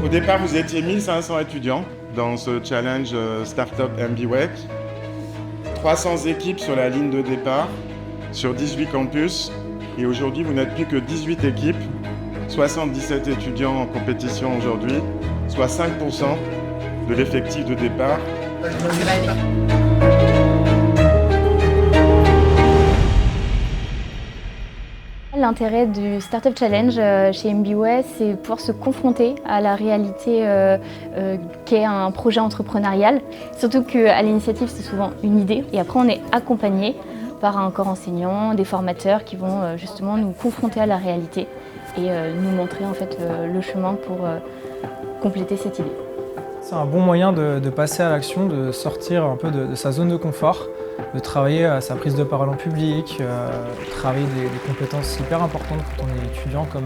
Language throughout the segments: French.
Au départ, vous étiez 1500 étudiants dans ce challenge Startup MBWay. 300 équipes sur la ligne de départ, sur 18 campus. Et aujourd'hui, vous n'êtes plus que 18 équipes, 77 étudiants en compétition aujourd'hui, soit 5% de l'effectif de départ. L'intérêt du Startup Challenge chez MBWay, c'est pouvoir se confronter à la réalité qu'est un projet entrepreneurial. Surtout qu'à l'initiative, c'est souvent une idée. Et après, on est accompagné par un corps enseignant, des formateurs qui vont justement nous confronter à la réalité et nous montrer en fait le chemin pour compléter cette idée. C'est un bon moyen de passer à l'action, de sortir un peu de sa zone de confort, de travailler à sa prise de parole en public, travailler des compétences hyper importantes quand on est étudiant comme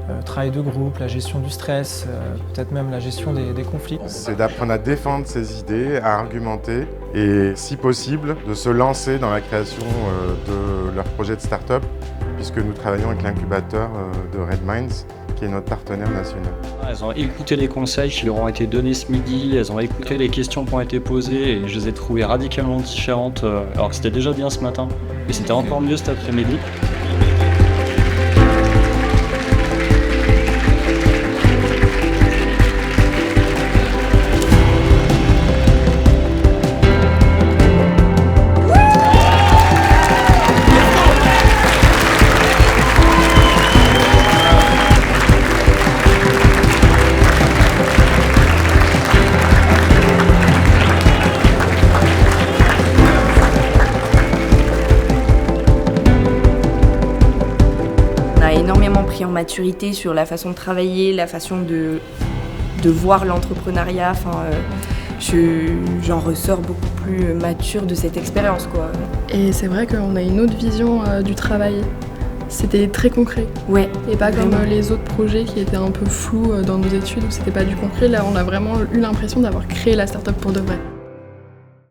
le travail de groupe, la gestion du stress, peut-être même la gestion des conflits. C'est d'apprendre à défendre ses idées, à argumenter et, si possible, de se lancer dans la création de leur projet de start-up, puisque nous travaillons avec l'incubateur de Redminds, qui est notre partenaire national. Elles ont écouté les conseils qui leur ont été donnés ce midi, elles ont écouté les questions qui ont été posées et je les ai trouvées radicalement différentes, alors que c'était déjà bien ce matin, et c'était encore mieux cet après-midi. Énormément pris en maturité sur la façon de travailler, la façon de voir l'entrepreneuriat. J'en ressors beaucoup plus mature de cette expérience, quoi. Et c'est vrai qu'on a une autre vision du travail. C'était très concret. Ouais. Et pas comme les autres projets qui étaient un peu flous dans nos études où c'était pas du concret. Là, on a vraiment eu l'impression d'avoir créé la start-up pour de vrai.